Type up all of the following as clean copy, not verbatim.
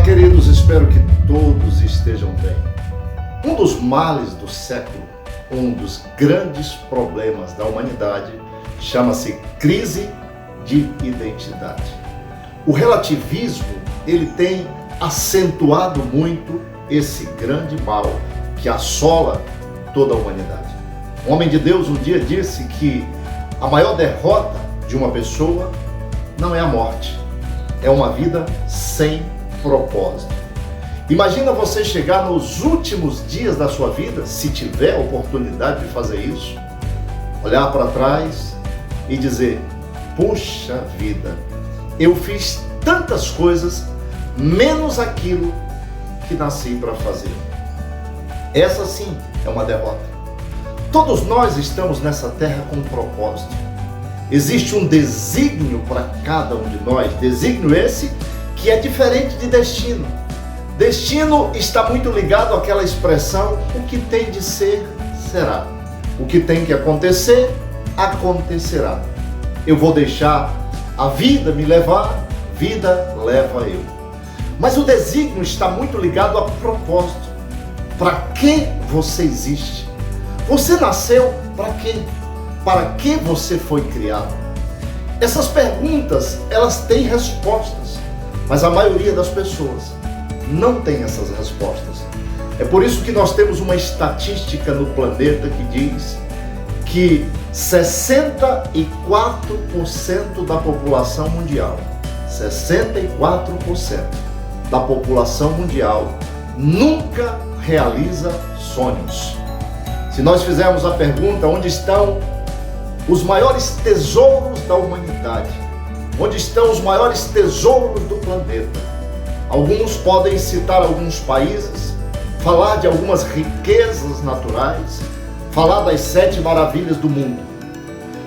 queridos, espero que todos estejam bem. Um dos males do século, um dos grandes problemas da humanidade, chama-se crise de identidade. O relativismo, ele tem acentuado muito esse grande mal que assola toda a humanidade. Um homem de Deus um dia disse que a maior derrota de uma pessoa não é a morte, é uma vida sem propósito. Imagina você chegar nos últimos dias da sua vida, se tiver a oportunidade de fazer isso, olhar para trás e dizer: puxa vida, eu fiz tantas coisas, menos aquilo que nasci para fazer. Essa sim é uma derrota. Todos nós estamos nessa terra com um propósito. Existe um desígnio para cada um de nós, desígnio esse que é diferente de destino. Destino está muito ligado àquela expressão: o que tem de ser, será. O que tem que acontecer, acontecerá. Eu vou deixar a vida me levar, vida leva eu. Mas o desígnio está muito ligado a propósito. Para que você existe? Você nasceu para quê? Para que você foi criado? Essas perguntas, elas têm respostas, mas a maioria das pessoas não tem essas respostas. É por isso que nós temos uma estatística no planeta que diz que 64% da população mundial, 64% da população mundial nunca realiza sonhos. Se nós fizermos a pergunta: onde estão os maiores tesouros da humanidade? Onde estão os maiores tesouros do planeta? Alguns podem citar alguns países, falar de algumas riquezas naturais, falar das 7 maravilhas do mundo.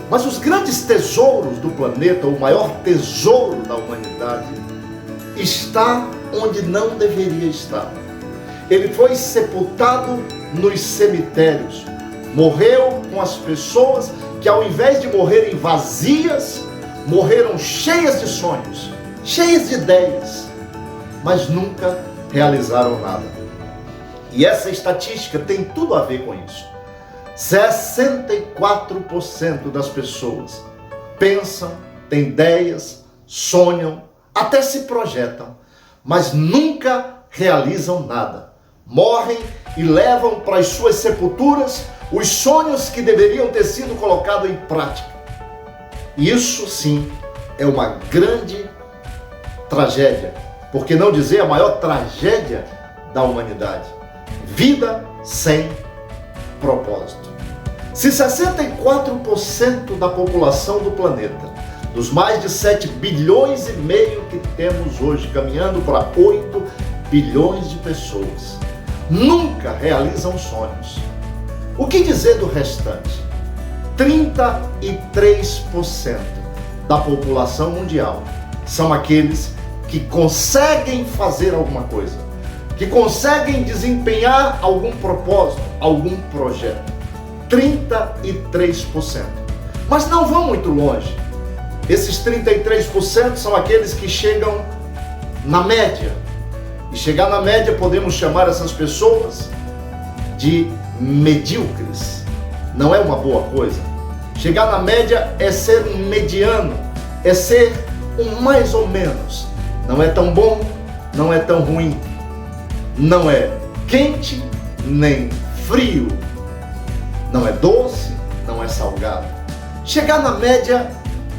Mas os grandes tesouros do planeta, o maior tesouro da humanidade, está onde não deveria estar. Ele foi sepultado nos cemitérios. Morreu com as pessoas que, ao invés de morrerem vazias, morreram cheias de sonhos, cheias de ideias, mas nunca realizaram nada. E essa estatística tem tudo a ver com isso. 64% das pessoas pensam, têm ideias, sonham, até se projetam, mas nunca realizam nada. Morrem e levam para as suas sepulturas os sonhos que deveriam ter sido colocados em prática. Isso sim é uma grande tragédia, por que não dizer a maior tragédia da humanidade. Vida sem propósito. Se 64% da população do planeta, dos mais de 7 bilhões e meio que temos hoje, caminhando para 8 bilhões de pessoas, nunca realizam sonhos, o que dizer do restante? 33% da população mundial são aqueles que conseguem fazer alguma coisa, que conseguem desempenhar algum propósito, algum projeto. 33%. Mas não vão muito longe. Esses 33% são aqueles que chegam na média. E chegar na média, podemos chamar essas pessoas de medíocres. Não é uma boa coisa. Chegar na média é ser um mediano, é ser um mais ou menos. Não é tão bom, não é tão ruim. Não é quente, nem frio. Não é doce, não é salgado. Chegar na média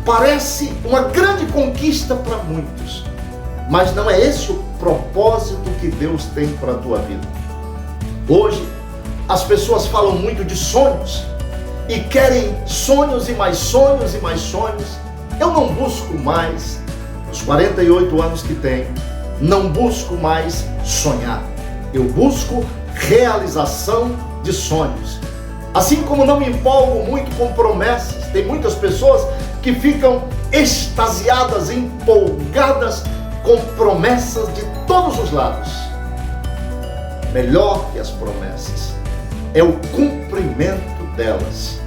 parece uma grande conquista para muitos, mas não é esse o propósito que Deus tem para a tua vida. Hoje, as pessoas falam muito de sonhos e querem sonhos e mais sonhos e mais sonhos. Eu não busco mais, nos 48 anos que tenho, não busco mais sonhar. Eu busco realização de sonhos. Assim como não me empolgo muito com promessas. Tem muitas pessoas que ficam extasiadas, empolgadas com promessas de todos os lados. Melhor que as promessas é o cumprimento delas.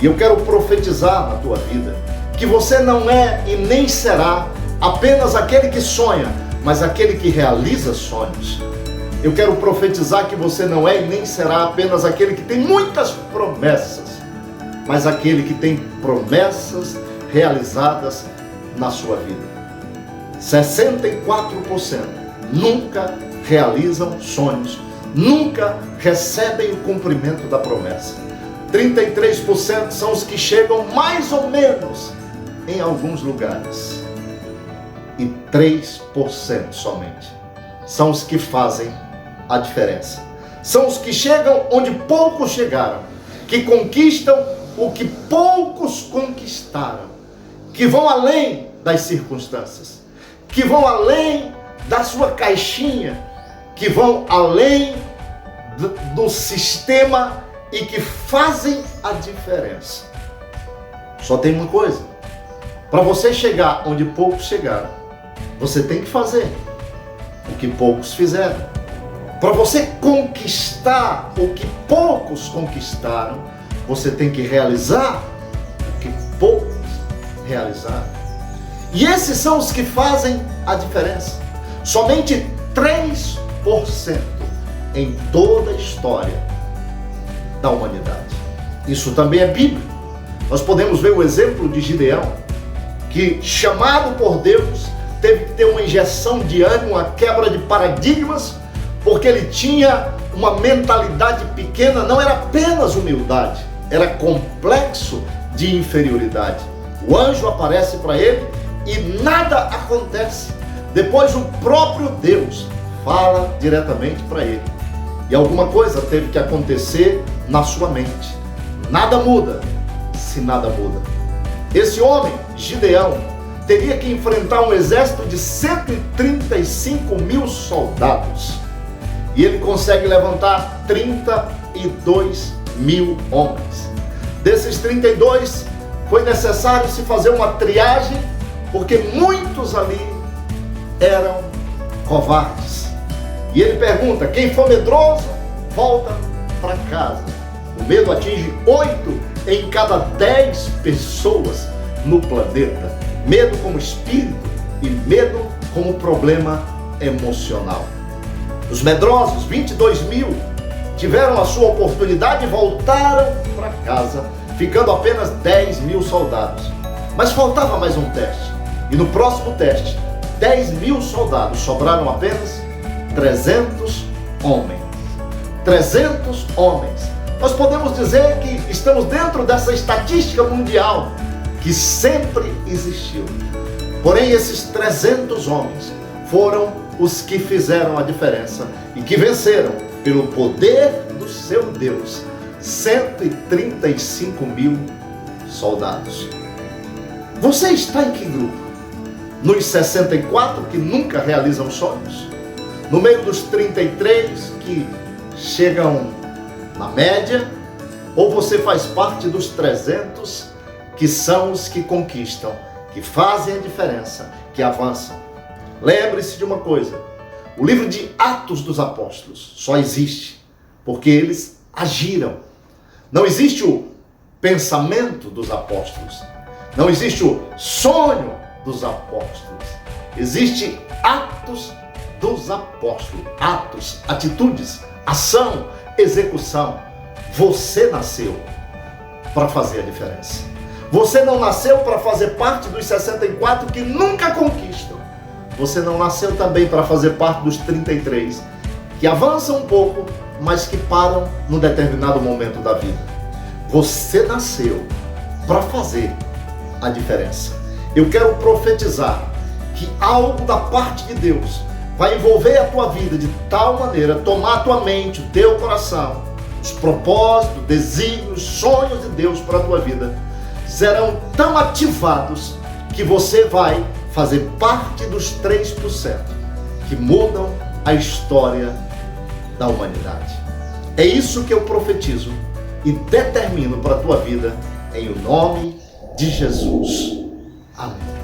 E eu quero profetizar na tua vida que você não é e nem será apenas aquele que sonha, mas aquele que realiza sonhos. Eu quero profetizar que você não é e nem será apenas aquele que tem muitas promessas, mas aquele que tem promessas realizadas na sua vida. 64% nunca realizam sonhos, nunca recebem o cumprimento da promessa. 33% são os que chegam mais ou menos em alguns lugares. E 3% somente são os que fazem a diferença. São os que chegam onde poucos chegaram, que conquistam o que poucos conquistaram, que vão além das circunstâncias, que vão além da sua caixinha, que vão além do sistema e que fazem a diferença. Só tem uma coisa: para você chegar onde poucos chegaram, você tem que fazer o que poucos fizeram. Para você conquistar o que poucos conquistaram, você tem que realizar o que poucos realizaram. E esses são os que fazem a diferença. Somente 3% em toda a história da humanidade. Isso também é bíblico. Nós podemos ver o exemplo de Gideão, que, chamado por Deus, teve que ter uma injeção de ânimo, uma quebra de paradigmas, porque ele tinha uma mentalidade pequena. Não era apenas humildade, era complexo de inferioridade. O anjo aparece para ele e nada acontece. Depois o próprio Deus fala diretamente para ele. E alguma coisa teve que acontecer na sua mente. Nada muda se nada muda. Esse homem, Gideão, teria que enfrentar um exército de 135 mil soldados. E ele consegue levantar 32 mil homens. Desses 32, foi necessário se fazer uma triagem, porque muitos ali eram covardes. E ele pergunta: quem for medroso, volta para casa. O medo atinge 8 em cada 10 pessoas no planeta. Medo como espírito e medo como problema emocional. Os medrosos, 22 mil, tiveram a sua oportunidade e voltaram para casa, ficando apenas 10 mil soldados. Mas faltava mais um teste. E no próximo teste, 10 mil soldados, sobraram apenas 300 homens. 300 homens. Nós podemos dizer que estamos dentro dessa estatística mundial que sempre existiu. Porém, esses 300 homens foram os que fizeram a diferença e que venceram, pelo poder do seu Deus, 135 mil soldados. Você está em que grupo? Nos 64 que nunca realizam sonhos? No meio dos 33 que chegam na média? Ou você faz parte dos 300 que são os que conquistam, que fazem a diferença, que avançam? Lembre-se de uma coisa: o livro de Atos dos Apóstolos só existe porque eles agiram. Não existe o pensamento dos apóstolos, não existe o sonho dos apóstolos, existe Atos dos Apóstolos. Atos, atitudes, ação, execução. Você nasceu para fazer a diferença. Você não nasceu para fazer parte dos 64 que nunca conquistam. Você não nasceu também para fazer parte dos 33 que avançam um pouco, mas que param num determinado momento da vida. Você nasceu para fazer a diferença. Eu quero profetizar que algo da parte de Deus vai envolver a tua vida de tal maneira, tomar a tua mente, o teu coração, os propósitos, desígnios, sonhos de Deus para a tua vida serão tão ativados que você vai fazer parte dos 3% que mudam a história da humanidade. É isso que eu profetizo e determino para a tua vida, em o nome de Jesus. Amém.